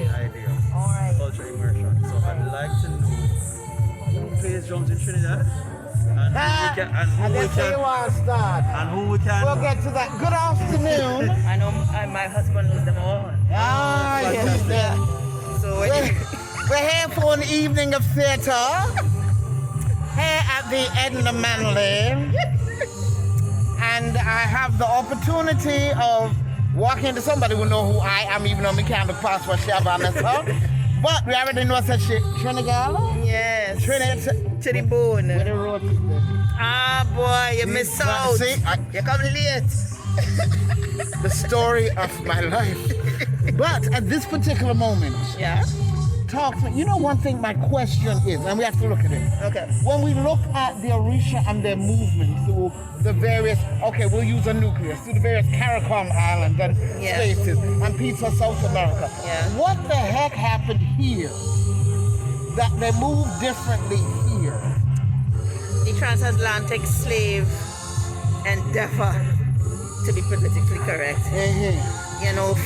the idea. All right. Culture immersion. So I'd like to know who plays drums in Trinidad and who we can We'll get to that. Good afternoon. I know my husband knows them all. Yes. So We're here for an evening of theatre here at the Edna Manley. And I have the opportunity of walking to somebody who know who I am, even though we can't look past for Shabbat. But we already know such shit. Trinidad? yes. Trinidad. To the bone. Where the road is there? Ah boy, you miss out. See, You come late. the story of my life. But at this particular moment, Yeah. talk to me. You know, one thing my question is, and we have to look at it. Okay. When we look at the Orisha and their movement through the various, okay, we'll use a nucleus, through the various CARICOM islands and Yeah. spaces and pieces of South America. Yeah. What the heck happened here that they move differently here? The transatlantic slave endeavor, to be politically correct,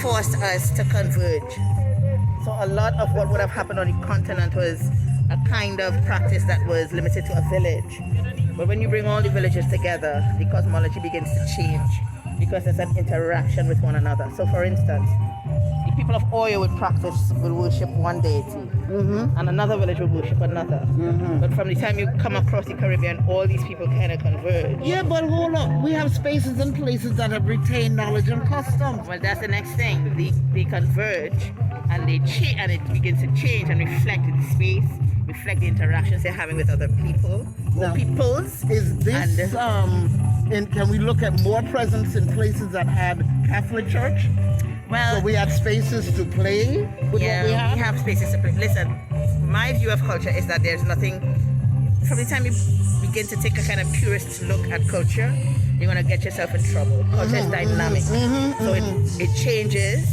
forced us to converge. So a lot of what would have happened on the continent was a kind of practice that was limited to a village. But when you bring all the villages together, the cosmology begins to change because there's an interaction with one another. So for instance, the people of Oyo would worship one deity, and another village would worship another. But from the time you come across the Caribbean, all these people kind of converge. Yeah, but hold up. We have spaces and places that have retained knowledge and customs. Well, that's the next thing. They converge and they change, and it begins to change and reflect the space, reflect the interactions they're having with other people, or peoples. Is this, can we look at more presence in places that had Catholic Church? Well, So we had spaces to play with yeah, what we we had? have spaces to play. Listen, my view of culture is that there's nothing. From the time you begin to take a kind of purist look at culture, you're gonna get yourself in trouble. Culture is dynamic, so it changes.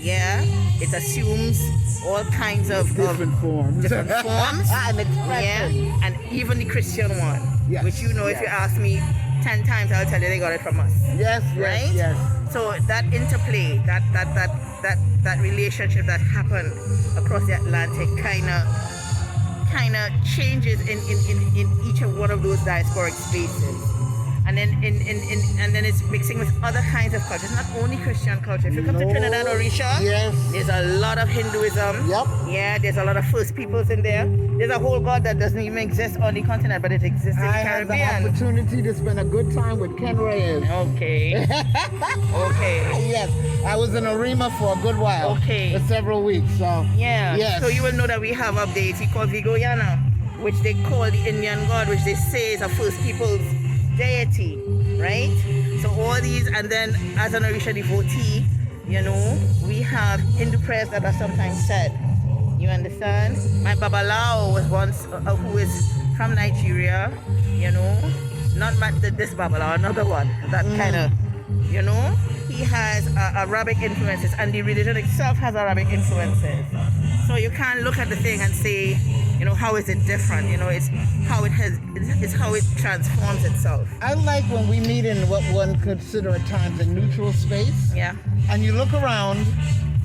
Yeah, it assumes all kinds of Different forms. different forms. And Yeah, expressions. and even the Christian one, Yes, which if you ask me 10 times, I'll tell you they got it from us. Yes, Right? yes. So that interplay, that relationship that happened across the Atlantic kind of changes in each of one of those diasporic spaces. And then and then it's mixing with other kinds of cultures, not only Christian culture. If you come to Trinidad or Orisha, Yes. there's a lot of Hinduism. Yep. Yeah, there's a lot of First Peoples in there. There's a whole God that doesn't even exist on the continent, but it exists in the I had the Caribbean. opportunity to spend a good time with Ken Reyes. Okay. Okay. Yes, I was in Arima for a good while. Okay. For several weeks, so. Yeah. Yes. So you will know that we have a deity called Vigoyana, which they call the Indian God, which they say is a First Peoples deity, right? So all these, and then as an Orisha devotee, we have Hindu prayers that are sometimes said. You understand? My Babalao was once, who is from Nigeria, not this Babalao, another one, that kind of, he has Arabic influences, and the religion itself has Arabic influences. So you can't look at the thing and say, how is it different? It's how it transforms itself. I like when we meet in what one consider at times a neutral space. Yeah. And you look around,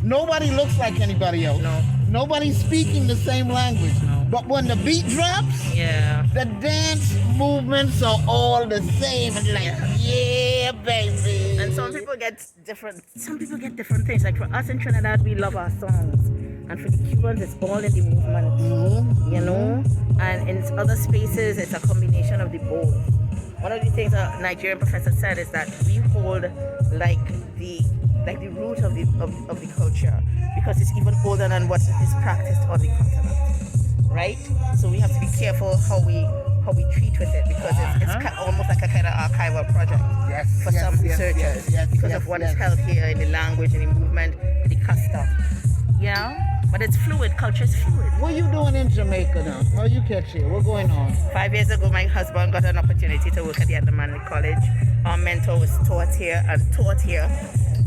nobody looks like anybody else. No. Nobody's speaking the same language. No. But when the beat drops, Yeah. the dance movements are all the same. And like, yeah, baby. And some people get different things. Like for us in Trinidad, we love our songs. And for the Cubans, it's all in the movement, And in other spaces, it's a combination of the both. One of the things a Nigerian professor said is that we hold like the root of the culture, because it's even older than what is practiced on the continent, right? So we have to be careful how we treat with it, because it's almost like a kind of archival project for some researchers, because of what is held here in the language, in the movement, in the custom. But it's fluid. Culture is fluid. What are you doing in Jamaica now? How you catch here? What's going on? 5 years ago, my husband got an opportunity to work at the Edna Manley College. Our mentor was taught here,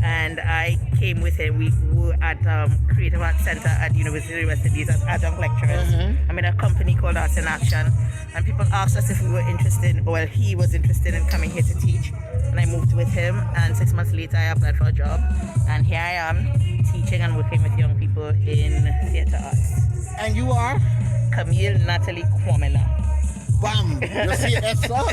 and I came with him. We were at Creative Arts Center at universities as adjunct lecturers. I'm in a company called Arts in Action, and people asked us if we were interested, well, he was interested in coming here to teach, and I moved with him, and 6 months later I applied for a job, and here I am teaching teaching and working with young people in theatre arts. And you are? CAMILLE Quamina. Bam! You see that song?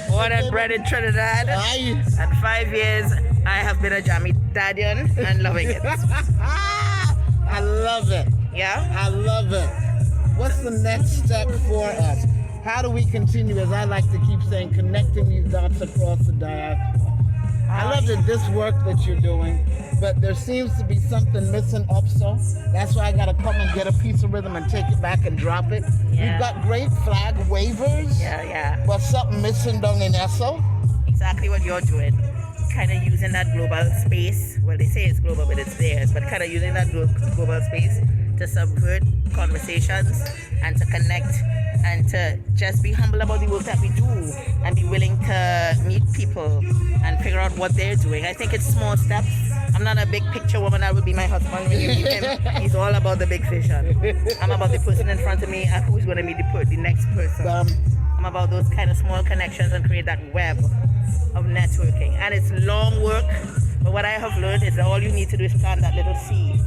Born and bred in Trinidad. Aye. At 5 years, I have been a jammy daddian and loving it. I love it. Yeah? I love it. What's the next step for us? How do we continue, as I like to keep saying, connecting these dots across the diaspora? I love this work that you're doing, but there seems to be something missing also. That's why I gotta come and get a piece of rhythm and take it back and drop it. Yeah. You've got great flag wavers. Yeah. But something missing down in Esso. Exactly what you're doing. Kind of using that global space. Well, they say it's global, but it's theirs. But kind of using that global space to subvert conversations and to connect and to just be humble about the work that we do and be willing to meet people and figure out what they're doing. I think it's small steps. I'm not a big picture woman. That would be my husband when you meet him. He's all about the big vision. I'm about the person in front of me and who's going to be the next person. I'm about those kind of small connections and create that web of networking. And it's long work, but what I have learned is that all you need to do is plant that little seed.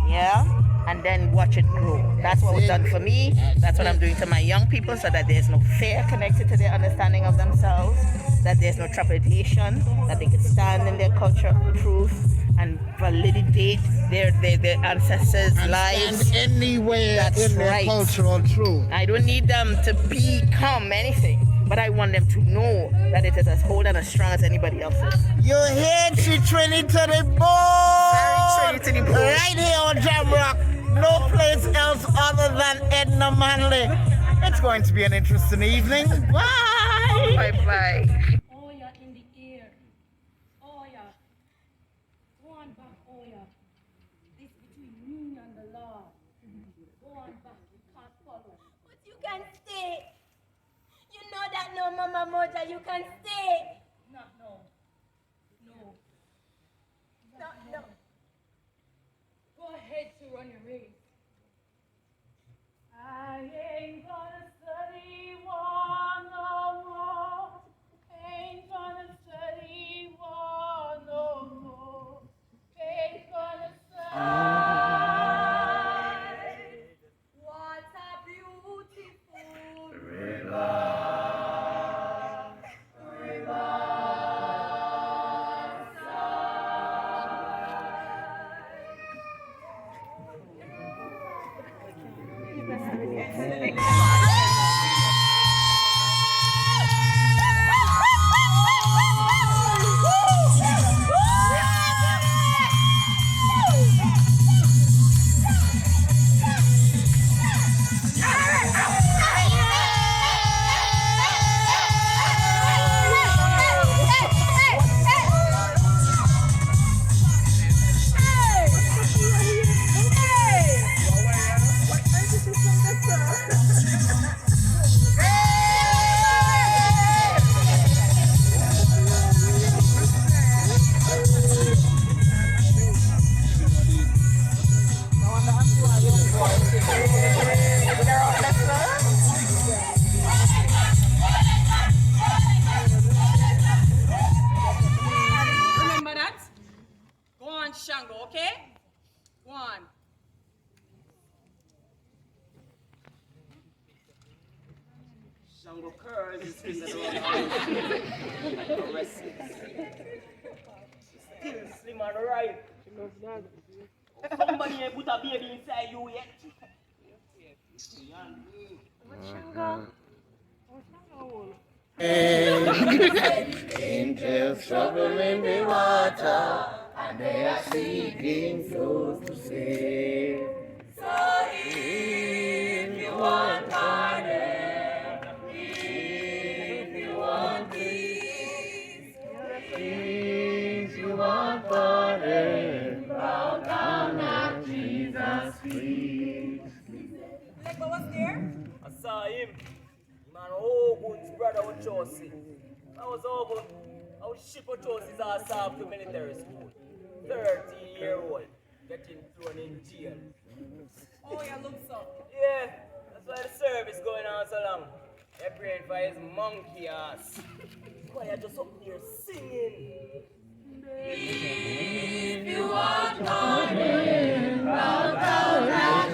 Yeah? And then watch it grow. That's what was done for me. That's what I'm doing to my young people, so that there's no fear connected to their understanding of themselves, that there's no trepidation, that they can stand in their culture truth and validate their ancestors' lives. Stand anywhere in their cultural truth. I don't need them to become anything, but I want them to know that it is as whole and as strong as anybody else's. You're here to Trinity to the bone. Very Trinity to the bone. Right here on Jamrock. No place else other than Edna Manley. It's going to be an interesting evening. Bye. Bye-bye. Oya in the air. Oya. Go on back, Oya. This between me and the Lord. Go on back, you can't follow. But you can stay. You know that no, Mama Moja, you can stay. Not no. No. No. Go ahead to run your race. I ain't gonna study war no more. Ain't gonna study war no more. Ain't gonna study. What a beautiful Remember that? Go on, Shango, okay? Go on. Shango curls his fingers around arrested. Still slim and right. Somebody ain't put a baby inside you yet. Angels traveling the water, and they are seeking souls to save. So if you want pardon, if you want peace, if you want pardon, bow down at Jesus' feet. Like what was there? I saw him. Man, Ogun's brother was chosen. That was Ogun. Our ship was chosen as off to military school. 13-year-old getting thrown in jail. Oh, you look so. Yeah, that's why the service going on so long. They're praying for his monkey ass. Why you just up here singing? If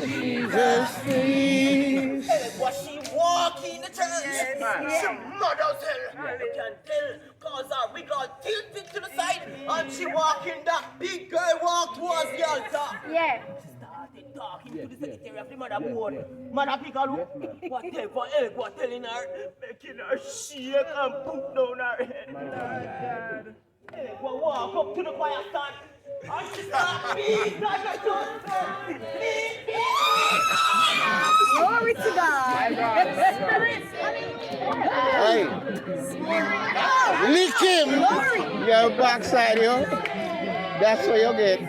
Jesus feast. Was she walking the church? She mad as hell. You can tell, cause her wig all tilted to the side, and she walking that big girl walk towards the altar. Yeah. She started talking to the secretary of the mother board. Mother pick her look, whatever else was telling her, making her shake and put down her head. Egg will walk up to the choir stand, and she started beating like a toaster. Glory to God. Hey. Lick him. Your backside, yo. That's what you get.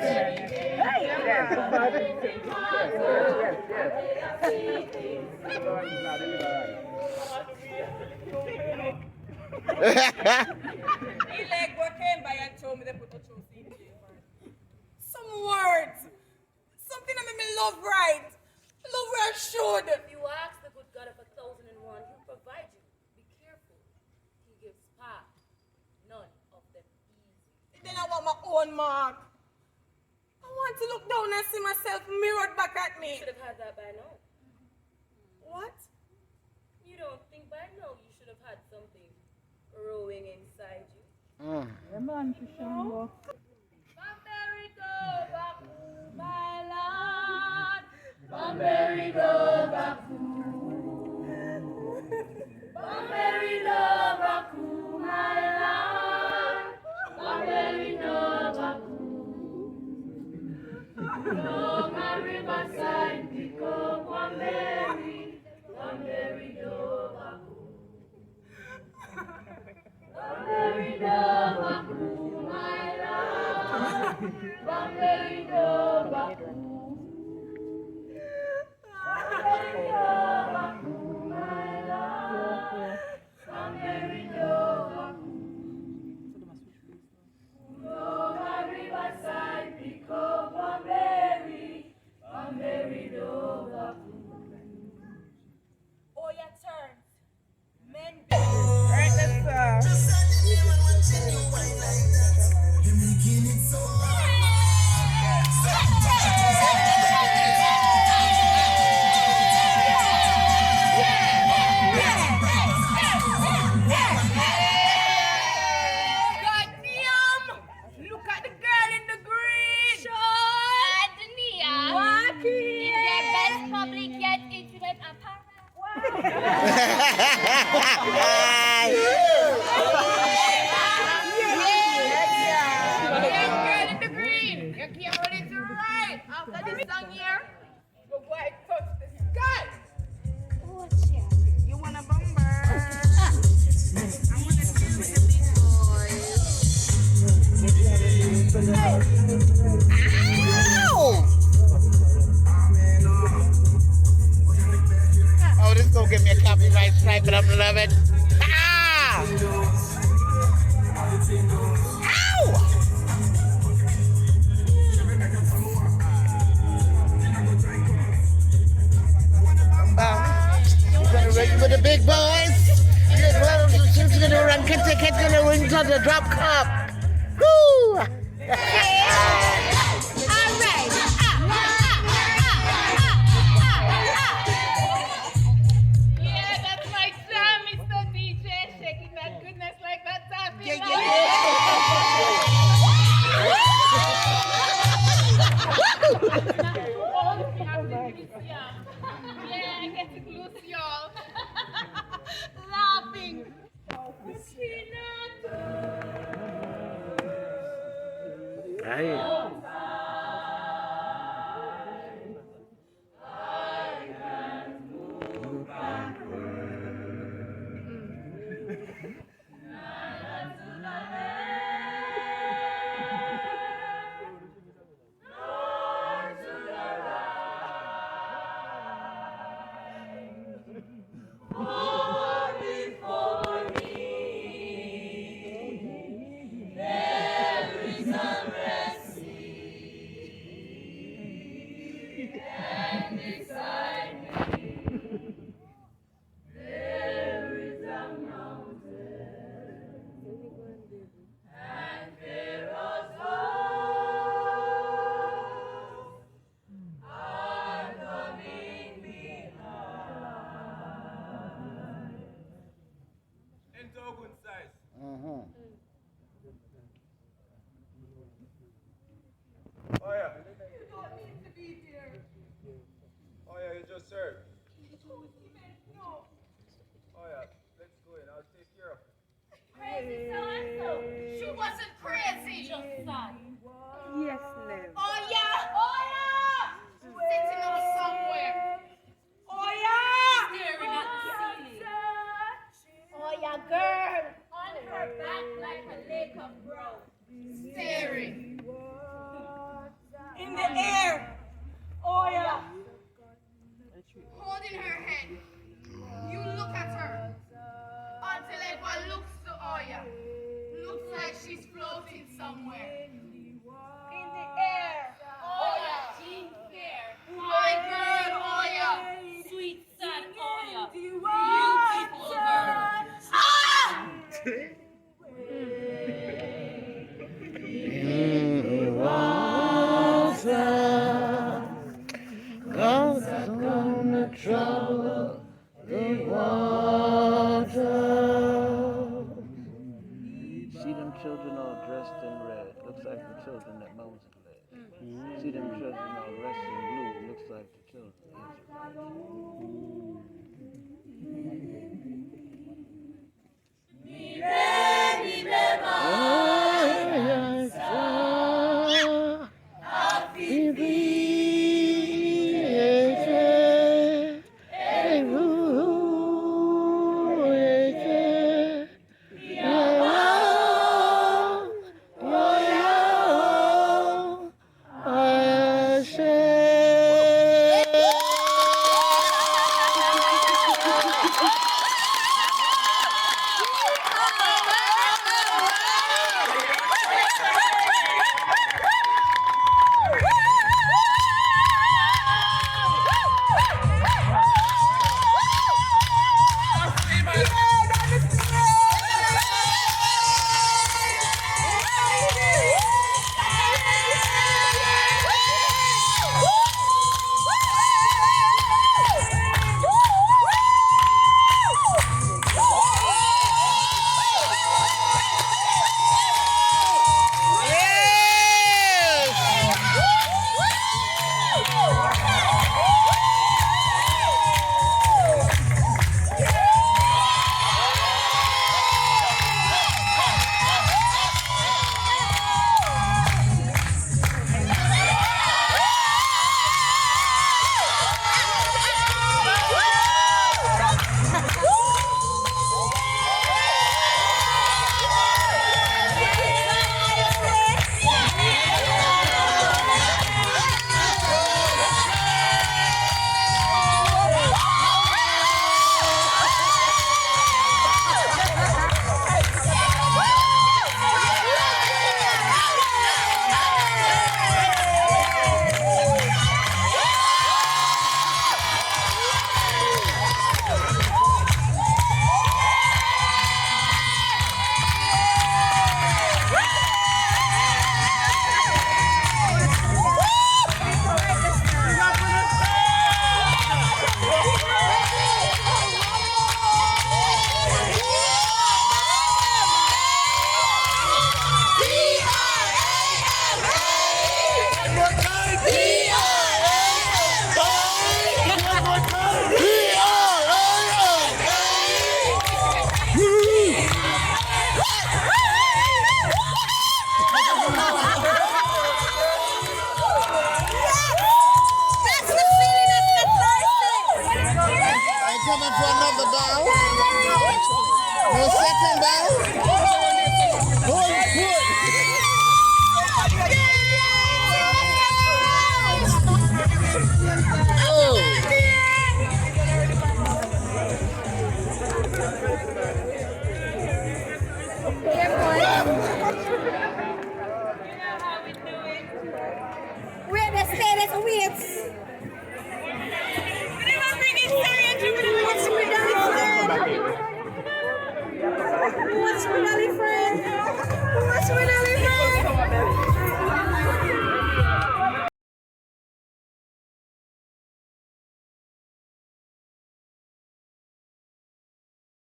He like what came by and told me they put a true seed in there. Some words. Something that made me love right. Love where I should. If you ask the good God of 1001, he'll provide you. Be careful. He gives path, none of them easy. Then I want my own mark. I want to look down and see myself mirrored back at You me. should have had that by now. What? You don't think by now you should have had something growing inside you? Bamberry-go, Baku, my lord. Bamberry-go, Baku. Bamberry-go, Baku, my lord. Bamberry-go, Baku. No, my riverside, pick up Bamberry. Bamberry-go, Baku. Bamberry-go, Baku, my lord. Bamberry-go, Baku. Bamberry-go, Baku, my lord. Bamberry-go, Baku. No, my riverside, pick up Bamberry. Bamberry-go, Baku. Oh, your turn. Men. Right, let's Goddamn! Look at the girl in the green. Adnia. What is their best public yet internet apparel? Young girl in the green. You can't ready to ride. After this song here, we're going to touch the sky. You want a bumper? I want to chill with the big boys. Oh, this gonna give me a copyright strike, but I'm love it. Ah! Ow! You gonna run with the big boys? She's gonna run, cat's gonna win to the drop cup. Woo! All right. Yeah, that's my jam, Mr. DJ. Shaking that goodness like that taffy. Yeah, I get to loose y'all. Laughing. Aye. serve. Oh yeah, let's go in. I'll take care of it. Crazy so-and-so. She wasn't crazy. Just sad. Yes, Liv. Oh yeah, oh yeah. Sitting up somewhere. Oh yeah. Staring at the ceiling. Oh yeah, girl. On her back like a lake of brown. Staring. In the air. Oh yeah. Holding her head. You look at her. Until everyone looks to Oya. Looks like she's floating somewhere. In the air. Oya, jean hair. My girl, Oya. Sweet, sad Oya. Beautiful girl. God's gonna trouble the water. See them children all dressed in red. Looks like the children that Moses led. See them children all dressed in blue. Looks like the children